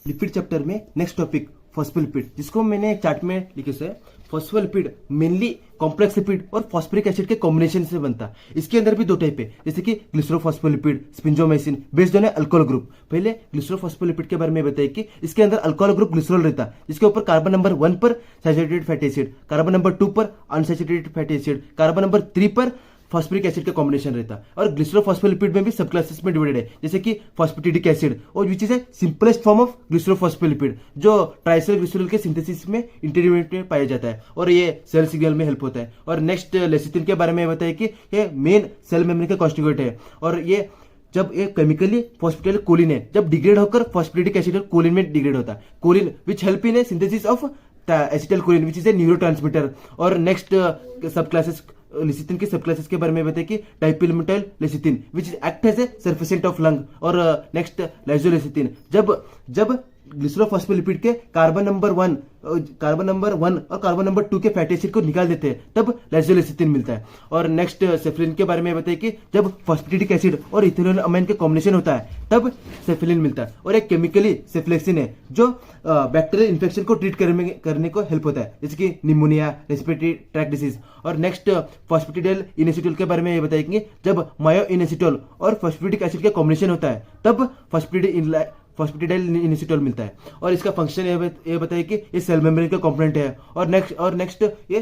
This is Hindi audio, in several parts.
लिपिड चैप्टर में नेक्स्ट टॉपिक फॉस्फोलिपिड, जिसको मैंने एक चार्ट में लिखे से फॉस्फोलिपिड मेनली कॉम्प्लेक्स लिपिड और फॉस्फोरिक एसिड के कॉम्बिनेशन से बनता है। इसके अंदर भी दो टाइप है, जैसे कि ग्लिसरोफॉस्फोलिपिड, स्पिंजोमाइसिन, बेस्ड ऑन अल्कोहल ग्रुप। पहले ग्लिसरोफॉस्फोलिपिड के बारे में बताइए कि इसके अंदर अल्कोहल ग्रुप ग्लिसरॉल रहता है, जिसके ऊपर कार्बन नंबर 1 पर saturated fatty acid, carbon number 2 पर unsaturated fatty acid, carbon number 3 पर फॉस्फोरिक एसिड का कॉम्बिनेशन रहता है। और ग्लिसरोफॉस्फोलिपिड में भी सब क्लासेस में डिवाइडेड है, जैसे कि फॉस्फेटिडिक एसिड, और which is a simplest form of glycerophospholipid, जो ट्राइसल ग्लिसरॉल के सिंथेसिस में इंटरमीडिएट में पाया जाता है और ये सेल सिग्नल में हेल्प होता है। और नेक्स्ट लेसिथिन के बारे में बताइए कि ये मेन सेल मेम्ब्रेन का कॉन्स्टिट्यूएंट है, और ये जब ये केमिकली फॉस्फेटिल कोलिन है, जब डिग्रेड होकर फॉस्फेटिडिक एसिड कोलिन में डिग्रेड होता है, choline which help in a synthesis of acetyl choline which is a neurotransmitter. और नेक्स्ट सब क्लासेस लेसिथिन के सब क्लासेस के बारे में बताइए कि dipalmitoyl lecithin which is act as a surfactant of lung. और नेक्स्ट लाइजोलेसिथिन, जब ग्लिसरोफॉस्फोलिपिड के कार्बन नंबर 1 और कार्बन नंबर 2 के फैटी एसिड को निकाल देते हैं, तब लाइजोलेसिथिन मिलता है। और नेक्स्ट सेफिलिन के बारे में बताइए कि जब फॉस्फेटिडिक एसिड और इथेनॉल अमाइन के कॉम्बिनेशन होता है, तब सेफिलिन मिलता है। और एक केमिकली सेफ्लेक्सिन है, जो बैक्टीरियल इन्फेक्शन को ट्रीट करने को हेल्प होता है, जैसे कि निमोनिया, रेस्पिरेटरी ट्रैक्ट डिसीज। और नेक्स्ट फॉस्फेटिडाइल इनएसिटोल के बारे में ये बताएंगे, जब मायो इनएसिटोल और फॉस्फेटिडिक एसिड का कॉम्बिनेशन होता है, तब फॉस्फेटिडाइल इनएसिटोल मिलता है। और इसका फंक्शन ये बताइए कि ये सेल मेम्ब्रेन का कंपोनेंट है। और नेक्स्ट ये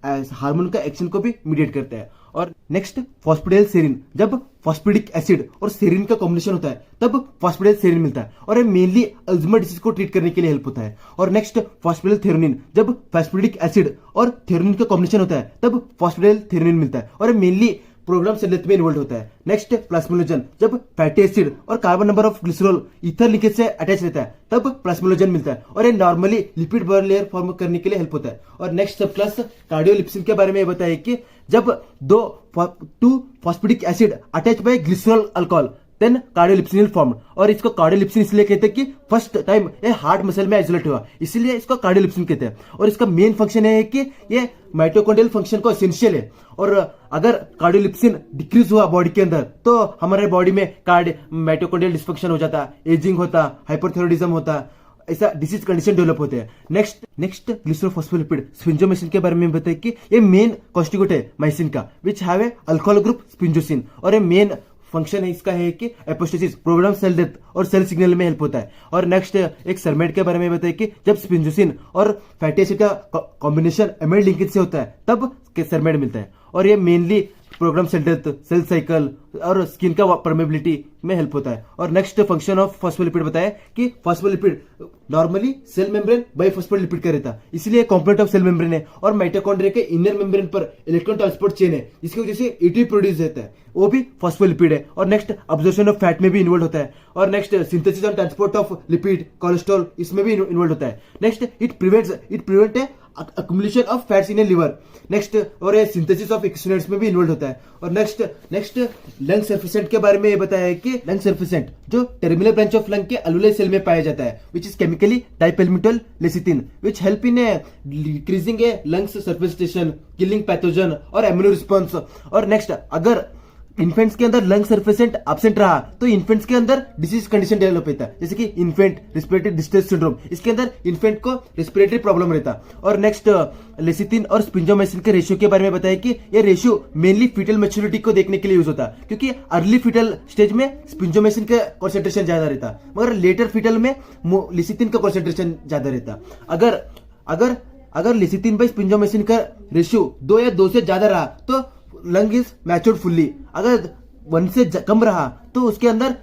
हार्मोन का एक्शन को भी मीडिएट करता है। और नेक्स्ट फॉस्फेटिडाइल सेरिन, जब फॉस्फेटिक एसिड और सेरिन का कॉम्बिनेशन होता है, तब फॉस्फेटिडाइल सेरिन मिलता है, और ये मेनली अल्जाइमर डिसीज को ट्रीट करने के लिए हेल्प होता है। और नेक्स्ट फॉस्फेटिडाइल थेरोनिन, जब फॉस्फेटिक एसिड और थेरोनिन का कॉम्बिनेशन होता है, तब फॉस्फेटिडाइल थेरोनिन मिलता है, और ये मेनली प्रोग्राम सेल डेथ में इन्वॉल्व होता है। नेक्स्ट प्लाज्मोलोजन, जब फैटी एसिड और carbon number of glycerol ether linkage से अटैच रहता है, तब प्लाज्मोलोजन मिलता है, और ये normally lipid border layer form करने के लिए हेल्प होता है। और नेक्स्ट सब क्लास कार्डियोलिप्सिन के बारे में बताइए कि जब two phosphatidic acid attach by glycerol alcohol, then cardiolipin form. और इसको कार्डियोलिप्सिन इसलिए कहते हैं कि फर्स्ट टाइम ये हार्ट मसल में आइसोलेट हुआ, इसीलिए इसको कार्डियोलिप्सिन कहते हैं। और इसका मेन फंक्शन है कि ये माइटोकॉन्ड्रियल फंक्शन को एसेंशियल है, और अगर कार्डियोलिप्सिन डिक्रीज हुआ बॉडी के अंदर, तो हमारे बॉडी में माइटोकॉन्ड्रियल डिस्फंक्शन हो जाता, एजिंग होता, हाइपरथायरॉयडिज्म होता, ऐसा डिसीज कंडीशन डेवलप होते हैं। नेक्स्ट ग्लिसरोफॉस्फोलिपिड स्पिंजोमाइसिन के बारे में बताइए कि ये मेन कॉन्स्टिट्यूएंट है माइसिन का, which have a alcohol group sphingosine. और ये मेन फंक्शन है इसका है कि एपोस्टेसिस, प्रोग्राम सेल डेथ और सेल सिग्नल में हेल्प होता है। और नेक्स्ट एक सरमेट के बारे में बताइए कि जब स्पिंजोसिन और फैटी एसिड का कॉम्बिनेशन एमाइड लिंकेज से होता है, तब सरमेट मिलता है। और ये mainly program cell death, cell cycle और स्किन का परमेबिलिटी में हेल्प होता है। और नेक्स्ट फंक्शन ऑफ फॉस्फोलिपिड बताया कि phospholipid normally cell membrane biphospholipid का रहता है, इसलिए कंपोनेंट ऑफ सेल मेम्ब्रेन है। और माइटोकॉन्ड्रिया के इनर मेम्ब्रेन पर इलेक्ट्रॉन ट्रांसपोर्ट चेन है, जिसकी वजह से एटीपी प्रोड्यूस होता है, वो भी फॉस्फोलिपिड है। और नेक्स्ट अब्जॉर्प्शन ऑफ फैट में भी इन्वॉल्व होता है। और next synthesis and transport of lipid, cholesterol, इसमें भी इन्वॉल्व होता है। Next it prevent accumulation of fats in a liver। Next और ये सिंथेसिस ऑफ एक्सोनेट्स में भी इन्वॉल्व होता है। और नेक्स्ट लंग सर्फेसेंट के बारे में ये बताया है कि लंग सर्फेसेंट जो टर्मिनल ब्रांच ऑफ लंग के अलुलर सेल में पाया जाता है, which is chemically dipalmitoyl lecithin, which help in decreasing a lungs surface tension, killing pathogen और इम्यूनो रिस्पॉन्स। और नेक्स्ट अगर इन्फेंट्स के अंदर लंग सर्फेसेंट एब्सेंट रहा, तो इन्फेंट्स के अंदर डिसीज कंडीशन डेवलप होता है, जैसे कि इन्फेंट रेस्पिरेटरी डिस्ट्रेस सिंड्रोम, इसके अंदर इन्फेंट को रेस्पिरेटरी प्रॉब्लम रहता। और नेक्स्ट लेसिथिन और स्पिंजोमाइसिन के रेशियो के बारे में बताया कि ये रेशियो मेनली फीटल मैच्योरिटी को देखने के लिए यूज होता है, क्योंकि अर्ली फीटल स्टेज में स्पिंजोमाइसिन का कॉन्सेंट्रेशन ज्यादा रहता, मगर लेटर फीटल में लेसिथिन का कॉन्सेंट्रेशन ज्यादा रहता। अगर लेसिथिन बाई स्पिंजोमाइसिन का रेशियो 2 या 2 से ज्यादा रहा, तो लंग इज मैच्योर्ड फुल्ली। अगर 1 से कम रहा, तो उसके अंदर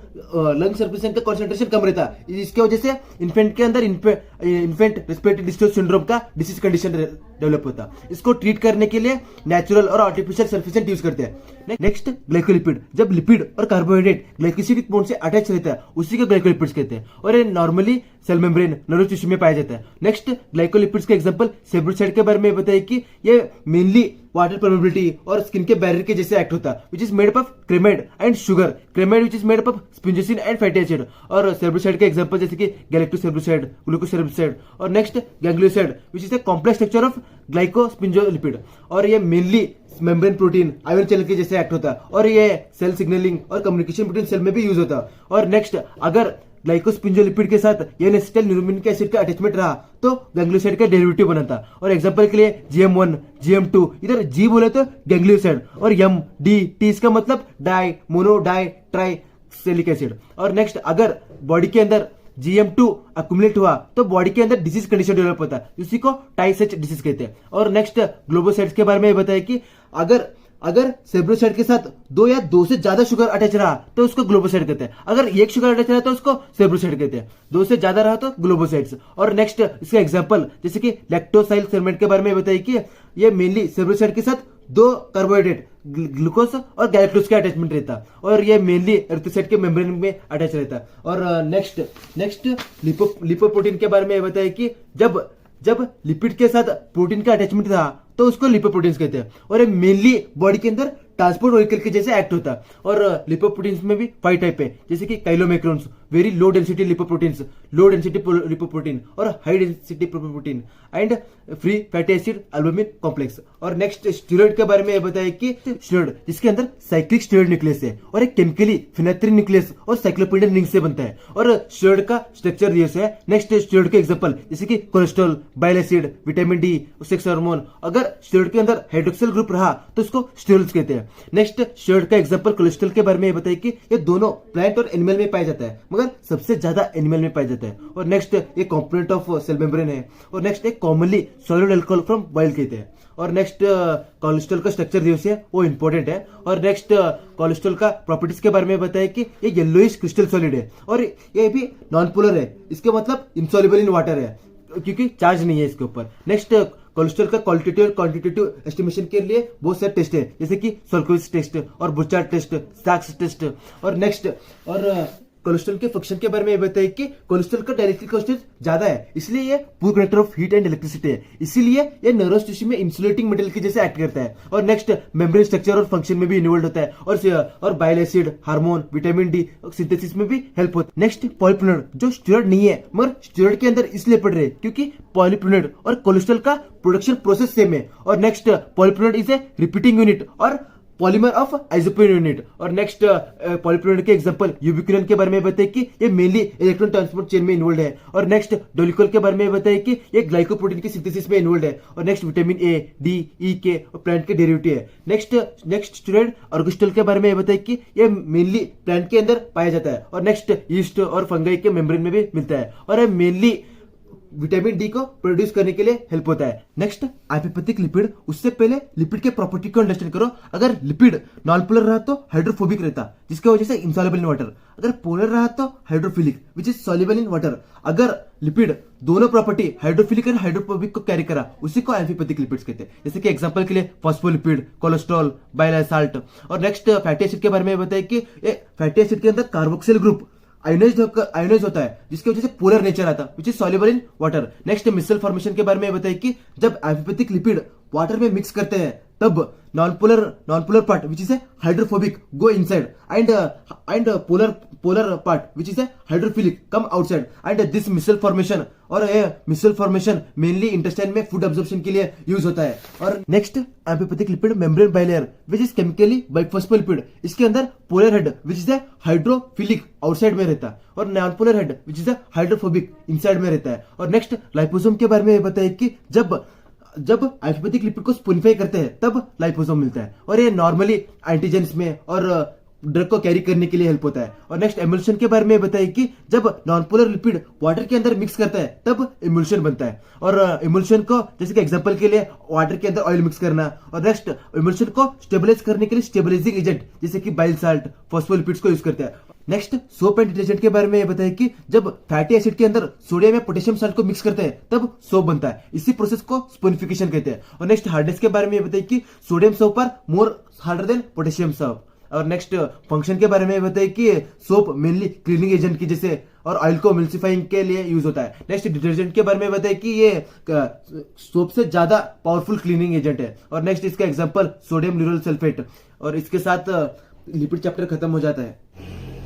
लंग सर्फेसेंट का कॉन्सेंट्रेशन कम रहता है, इसके वजह से इन्फेंट के अंदर इन्फेंट रेस्पिरेटरी डिस्ट्रेस सिंड्रोम का डिसीज कंडीशन डेवलप होता। इसको ट्रीट करने के लिए नेचुरल और आर्टिफिशियल सर्फेसेंट यूज करते हैं। नेक्स्ट ग्लाइकोलिपिड, जब लिपिड और कार्बोहाइड्रेट ग्लाइकोसिडिक बॉन्ड से अटैच रहता है, उसी को ग्लाइकोलिपिड्स कहते हैं, और ये normally cell membrane, nervous tissue में पाया जाता है। नेक्स्ट ग्लाइकोलिपिड्स के एग्जांपल सेब्रोसाइड के बारे में बताइए कि ये मेनली वाटर परमेबिलिटी और स्किन के बैरियर के जैसे एक्ट होता है, which is made up of ceramide and sugar, ceramide which is made up of स्पिंजोसिन and fatty acid. और सेब्रोसाइड के एग्जांपल जैसे कि गैलेक्टोसेब्रोसाइड, ग्लूकोसेब्रोसाइड, और next ganglioside which is the complex structure of glycosphingolipid, और ये mainly membrane protein ion channel के जैसे एक्ट होता है, और ये सेल सिग्नलिंग और कम्युनिकेशन बिटवीन सेल में भी यूज होता है। और नेक्स्ट ग्लाइकोस्पिंजोलिपिड के साथ एन एसिटाइल न्यूरोमिनिक एसिड का अटैचमेंट रहा तो गैंग्लियोसाइड का डेरिवेटिव बना था। और एग्जांपल के लिए GM1, GM2, इधर G बोले तो गैंग्लियोसाइड और M, D, T इसका मतलब di, mono, di, tri sialic acid. और नेक्स्ट अगर बॉडी के अंदर GM2 अक्यूमुलेट हुआ तो बॉडी के अंदर डिसीज कंडीशन डेवलप होता है, उसी को टाइसेच डिसीज कहते हैं। और नेक्स्ट ग्लोबोसाइड्स के बारे में बताया कि अगर सेब्रोसाइड के साथ दो से ज्यादा शुगर अटैच रहा तो उसको ग्लोबोसाइड कहते हैं। अगर एक शुगर अटैच रहा तो उसको सेब्रोसाइड कहते हैं, दो से ज्यादा रहा तो ग्लोबोसाइड्स। और नेक्स्ट इसका एग्जांपल जैसे कि लैक्टोसाइल फर्मेंट के बारे में बताइए कि ये मेनली सेब्रोसाइड के साथ दो कार्बोहाइड्रेट ग्लूकोज और गैल्यूकोज का अटैचमेंट रहता और ये मेनली एरिथ्रोसाइट के मेम्ब्रेन में अटैच रहता। और नेक्स्ट लिपोप्रोटीन के बारे में बताया कि जब लिपिड के साथ प्रोटीन का अटैचमेंट था तो उसको लिपोप्रोटीन्स कहते हैं और ये मेनली बॉडी के अंदर ट्रांसपोर्ट व्हीकल के जैसे एक्ट होता है। और लिपोप्रोटीन्स में भी 5 टाइप है जैसे कि chylomicrons, very low density lipoproteins, low density lipoprotein और high density lipoprotein and free fatty acid albumin complex. और नेक्स्ट स्टेरॉइड के बारे में बताया कि स्टेरॉइड जिसके अंदर साइक्लिक स्टेरॉइड न्यूक्लियस है और एक केमिकली फिनेथ्रिन न्यूक्लियस और साइक्लोपेंडियन रिंग से बनता है और स्टेरॉइड का स्ट्रक्चर ये है। नेक्स्ट स्टेरॉइड के एग्जांपल जैसे कि cholesterol, bile acid, vitamin D, sex hormone. अगर स्टेरॉइड के अंदर हाइड्रोक्सिल ग्रुप रहा तो उसको स्टेरॉइड्स कहते हैं। नेक्स्ट स्टेरॉइड का एग्जांपल कोलेस्ट्रॉल के बारे में बताइए कि ये दोनों प्लांट और एनिमल में पाया जाता है मगर सबसे ज्यादा एनिमल में पाया जाता है। और नेक्स्ट ये कंपोनेंट ऑफ सेल मेम्ब्रेन है। और नेक्स्ट एक commonly solid alcohol from boil कहते हैं। और नेक्स्ट कोलेस्ट्रॉल का स्ट्रक्चर जो है वो इंपॉर्टेंट है। और नेक्स्ट कोलेस्ट्रॉल का प्रॉपर्टीज के बारे में बताया कि ये येलोइश क्रिस्टल सॉलिड है और ये भी नॉन पोलर है, इसके मतलब इनसॉल्युबल इन वाटर है क्योंकि चार्ज नहीं है इसके ऊपर। नेक्स्ट कोलेस्ट्रॉल का क्वालिटेटिव और क्वांटिटेटिव एस्टिमेशन के लिए बहुत सारे टेस्ट है जैसे कि सोल्कोविच टेस्ट और बुचार्ड टेस्ट, साक्स टेस्ट। और नेक्स्ट कोलेस्ट्रॉल के फंक्शन के बारे में बताइए कि कोलेस्ट्रॉल का डायरेक्टली कॉन्स्टेंट ज्यादा है इसलिए ये पूर conductor of heat and electricity है, इसीलिए ये नर्वस टिश्यू में इंसुलेटिंग मटेरियल के जैसे एक्ट करता है। और नेक्स्ट मेम्ब्रेन स्ट्रक्चर और फंक्शन में भी इन्वॉल्व होता है और bile acid, hormone, vitamin D synthesis में भी हेल्प होता है। नेक्स्ट पॉलीफिनोल जो स्टेरॉइड नहीं है मगर स्टेरॉइड के अंदर इसलिए पड़ रहे हैं क्योंकि पॉलीफिनोल और कोलेस्ट्रॉल का प्रोडक्शन प्रोसेस सेम है। और next polyphenol is a repeating unit और पॉलीमर ऑफ आइसोप्रोन यूनिट। और नेक्स्ट पॉलीफिनोल के एग्जांपल यूबिक्विन के बारे में बताइए कि ये मेनली इलेक्ट्रॉन ट्रांसपोर्ट चेन में इन्वॉल्व है। और नेक्स्ट डोलिकोल के बारे में बताइए कि ये ग्लाइकोप्रोटीन की सिंथेसिस में इन्वॉल्व है। और नेक्स्ट विटामिन ए, डी, ई के और प्लांट के डेरिवेटिव है। नेक्स्ट स्टेरॉइड ऑर्गेस्ट्रॉल के बारे में बताइए कि ये मेनली प्लांट के अंदर पाया जाता है। और नेक्स्ट यीस्ट और फंगाई के मेम्ब्रेन में भी मिलता है और ये मेनली विटामिन डी को प्रोड्यूस करने के लिए हेल्प होता है। नेक्स्ट एपिपेथिक लिपिड, उससे पहले लिपिड के प्रॉपर्टी को अंडरस्टैंड करो। अगर लिपिड नॉन पोलर रहा तो हाइड्रोफोबिक रहता जिसकी वजह से इंसॉल्युबल इन वाटर, अगर पोलर रहा तो hydrophilic which is soluble in water. अगर लिपिड दोनों प्रॉपर्टी हाइड्रोफिलिक और हाइड्रोफोबिक को कैरी करा उसी को एम्फीपैथिक लिपिड्स कहते हैं। जैसे कि एग्जांपल के लिए फॉस्फोलिपिड, कोलेस्ट्रॉल, बाइल साल्ट। और नेक्स्ट फैटी एसिड के बारे में बताइए कि फैटी एसिड के अंदर कार्बोक्सिल ग्रुप आयोनाइज होता है जिसकी वजह से पोलर नेचर आता है which is soluble in water. Next micelle formation के बारे में बताइए कि जब एम्फीपैथिक लिपिड वाटर में मिक्स करते हैं तब non polar part which is a hydrophobic go inside and polar part which is a hydrophilic come outside and this micelle formation और मिसल फॉर्मेशन मेनली इंटेस्टाइन में फूड एब्जॉर्प्शन के लिए यूज होता है। और next amphipathic lipid membrane bilayer which is chemically बाइफॉस्फोलिपिड, इसके अंदर polar head which is a hydrophilic outside में रहता है और non polar head which is a hydrophobic inside में रहता है। और नेक्स्ट लाइपोसोम के बारे में बताइए कि जब एम्फीपैथिक लिपिड को स्पूनिफाई करते हैं तब लाइपोसोम मिलता है और ये नॉर्मली एंटीजेंस में और ड्रग को कैरी करने के लिए हेल्प होता है। और नेक्स्ट एमल्शन के बारे में बताइए कि जब नॉन पोलर लिपिड वाटर के अंदर मिक्स करता है तब इमल्शन बनता है। और इमल्शन को जैसे कि एग्जांपल के लिए वाटर के अंदर ऑयल मिक्स करना। और नेक्स्ट इमल्शन को स्टेबलाइज करने के लिए स्टेबलाइजिंग एजेंट जैसे कि बाइल साल्ट, फॉस्फोलिपिड्स को यूज करते हैं। नेक्स्ट सोप एंड डिटर्जेंट के बारे में बताइए कि जब फैटी एसिड के अंदर सोडियम या पोटेशियम साल्ट को मिक्स करते हैं तब सोप बनता है, इसी प्रोसेस को स्पूनिफिकेशन कहते हैं। और नेक्स्ट हार्डनेस के बारे में बताइए कि sodium soap are more harder than potassium soap. और नेक्स्ट फंक्शन के बारे में बताइए कि सोप मेनली क्लीनिंग एजेंट की जैसे और ऑयल को एमल्सिफाइंग के लिए यूज होता है। नेक्स्ट डिटर्जेंट के बारे में बताइए कि ये सोप से ज्यादा पावरफुल क्लीनिंग एजेंट है। और नेक्स्ट इसका एग्जांपल सोडियम ल्यूरल सल्फेट। और इसके साथ लिपिड चैप्टर खत्म हो जाता है।